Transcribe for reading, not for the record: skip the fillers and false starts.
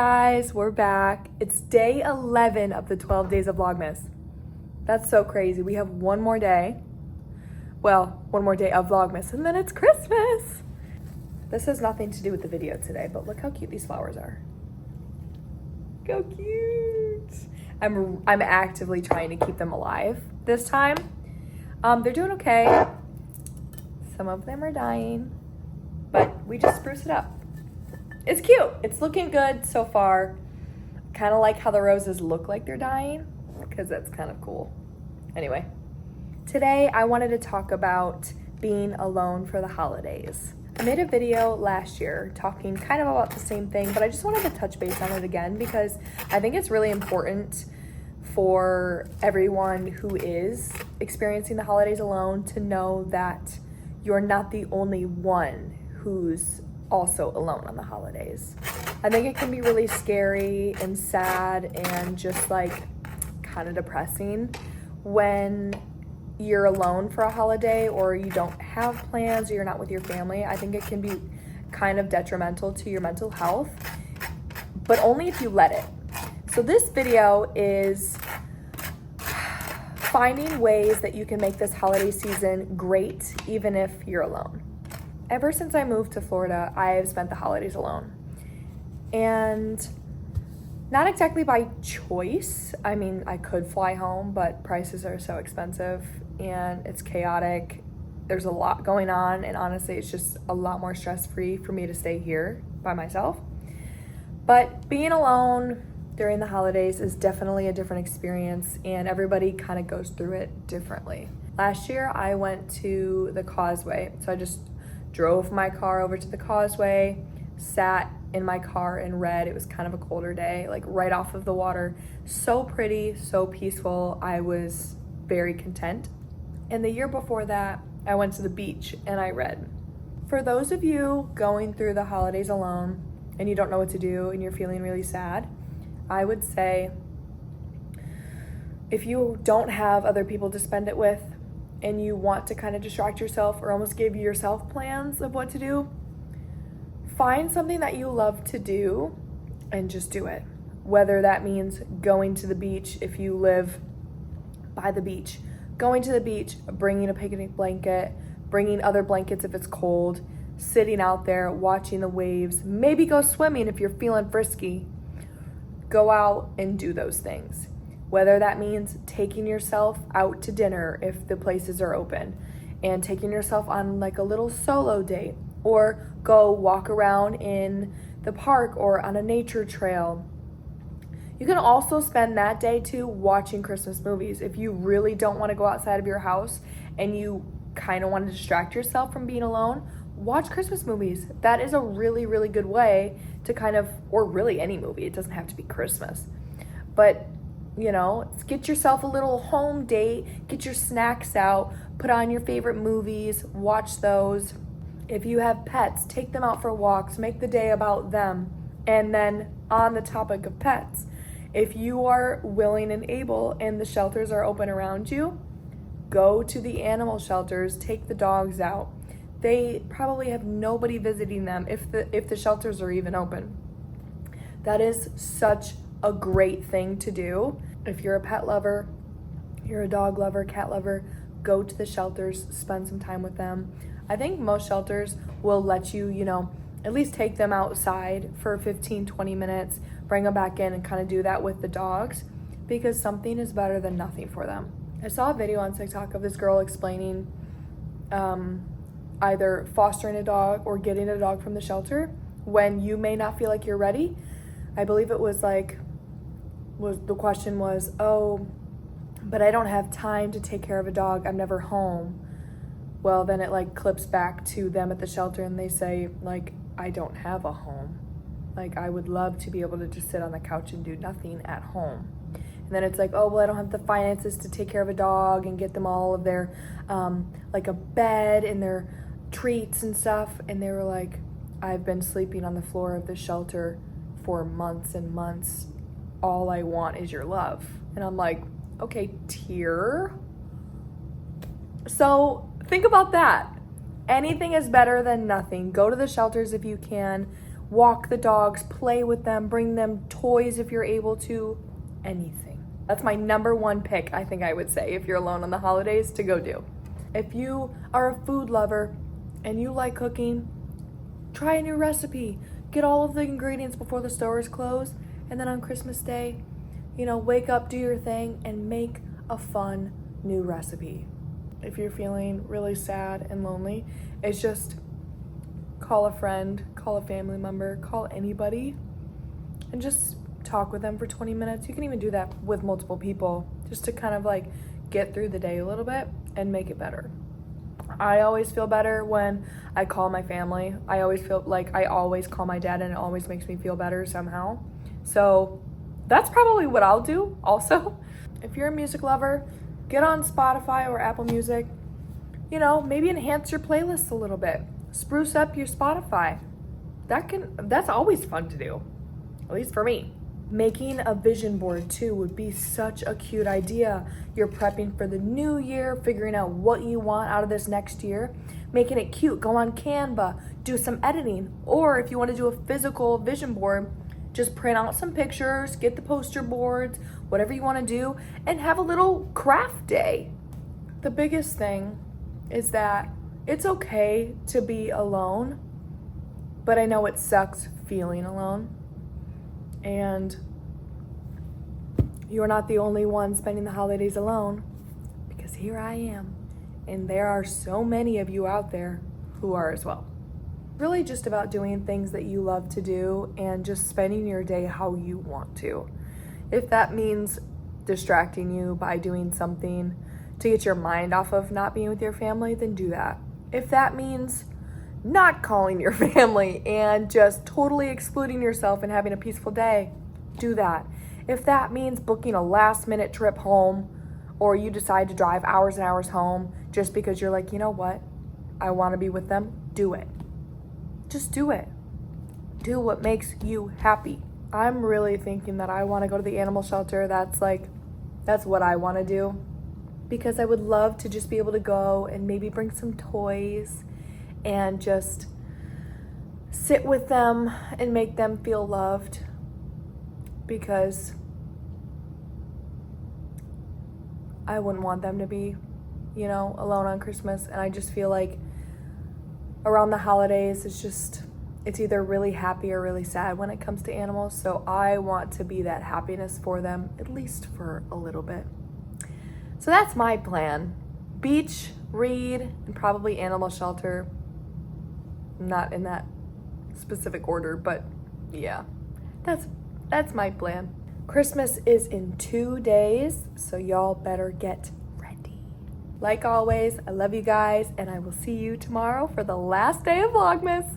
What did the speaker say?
guys, we're back. It's day 11 of the 12 days of Vlogmas. That's so crazy. We have one more day. Well, one more day of Vlogmas and then it's Christmas. This has nothing to do with the video today, but look how cute these flowers are. Go cute. I'm actively trying to keep them alive this time. They're doing okay. Some of them are dying, but we just spruce it up. It's cute. It's looking good so far. Kind of like how the roses look like they're dying, because that's kind of cool. Anyway, today I wanted to talk about being alone for the holidays. I made a video last year talking kind of about the same thing, but I just wanted to touch base on it again because I think it's really important for everyone who is experiencing the holidays alone to know that you're not the only one who's also alone on the holidays. I think it can be really scary and sad and just like kind of depressing when you're alone for a holiday or you don't have plans or you're not with your family. I think it can be kind of detrimental to your mental health, but only if you let it. So this video is finding ways that you can make this holiday season great even if you're alone. Ever since I moved to Florida, I have spent the holidays alone. And not exactly by choice. I mean, I could fly home, but prices are so expensive and it's chaotic. There's a lot going on, and honestly, it's just a lot more stress-free for me to stay here by myself. But being alone during the holidays is definitely a different experience, and everybody kind of goes through it differently. Last year, I went to the Causeway, so I just drove my car over to the Causeway, sat in my car and read. It was kind of a colder day, like right off of the water. So pretty, so peaceful. I was very content. And the year before that, I went to the beach and I read. For those of you going through the holidays alone and you don't know what to do and you're feeling really sad, I would say if you don't have other people to spend it with and you want to kind of distract yourself or almost give yourself plans of what to do, find something that you love to do and just do it. Whether that means going to the beach if you live by the beach, going to the beach, bringing a picnic blanket, bringing other blankets if it's cold, sitting out there, watching the waves, maybe go swimming if you're feeling frisky. Go out and do those things. Whether that means taking yourself out to dinner if the places are open and taking yourself on like a little solo date, or go walk around in the park or on a nature trail. You can also spend that day too watching Christmas movies. If you really don't want to go outside of your house and you kind of want to distract yourself from being alone, watch Christmas movies. That is a really, really good way to kind of, or really any movie, it doesn't have to be Christmas, but you know, get yourself a little home date, get your snacks out, put on your favorite movies, watch those. If you have pets, take them out for walks, make the day about them. And then on the topic of pets, if you are willing and able and the shelters are open around you, go to the animal shelters, take the dogs out. They probably have nobody visiting them if the shelters are even open. That is such a great thing to do. If you're a pet lover, you're a dog lover, cat lover, go to the shelters, spend some time with them. I think most shelters will let you, at least take them outside for 15, 20 minutes, bring them back in and kind of do that with the dogs because something is better than nothing for them. I saw a video on TikTok of this girl explaining either fostering a dog or getting a dog from the shelter when you may not feel like you're ready. I believe it was the question was, oh, but I don't have time to take care of a dog. I'm never home. Well, then it like clips back to them at the shelter and they say like, I don't have a home. Like I would love to be able to just sit on the couch and do nothing at home. And then it's like, oh, well, I don't have the finances to take care of a dog and get them all of their, like a bed and their treats and stuff. And they were like, I've been sleeping on the floor of the shelter for months and months. All I want is your love. And I'm like, okay, tear. So think about that. Anything is better than nothing. Go to the shelters if you can. walk the dogs, play with them, bring them toys if you're able to, anything. That's my number one pick, I think I would say, if you're alone on the holidays, to go do. If you are a food lover and you like cooking, try a new recipe. Get all of the ingredients before the stores close, and then on Christmas Day, wake up, do your thing, and make a fun new recipe. If you're feeling really sad and lonely, it's just call a friend, call a family member, call anybody, and just talk with them for 20 minutes. You can even do that with multiple people, just to kind of like get through the day a little bit and make it better. I always feel better when I call my family. I always feel like I always call my dad, and it always makes me feel better somehow. So that's probably what I'll do also. If you're a music lover, get on Spotify or Apple Music. Maybe enhance your playlist a little bit. Spruce up your Spotify. That's always fun to do, at least for me. Making a vision board too would be such a cute idea. You're prepping for the new year, figuring out what you want out of this next year, making it cute. Go on Canva, do some editing, or if you want to do a physical vision board, just print out some pictures, get the poster boards, whatever you want to do, and have a little craft day. The biggest thing is that it's okay to be alone, but I know it sucks feeling alone. And you're not the only one spending the holidays alone, because here I am, and there are so many of you out there who are as well. Really just about doing things that you love to do and just spending your day how you want to. If that means distracting you by doing something to get your mind off of not being with your family, then do that. If that means not calling your family and just totally excluding yourself and having a peaceful day, do that. If that means booking a last-minute trip home, or you decide to drive hours and hours home just because you're like, you know what, I want to be with them, do it. Just do it. Do what makes you happy. I'm really thinking that I want to go to the animal shelter. That's what I want to do, because I would love to just be able to go and maybe bring some toys and just sit with them and make them feel loved, because I wouldn't want them to be, alone on Christmas. And I just feel like around the holidays, it's either really happy or really sad when it comes to animals. So I want to be that happiness for them, at least for a little bit. So that's my plan. Beach, read, and probably animal shelter. Not in that specific order, but yeah, that's my plan. Christmas is in 2 days, so y'all better get ready. Like always, I love you guys, and I will see you tomorrow for the last day of Vlogmas.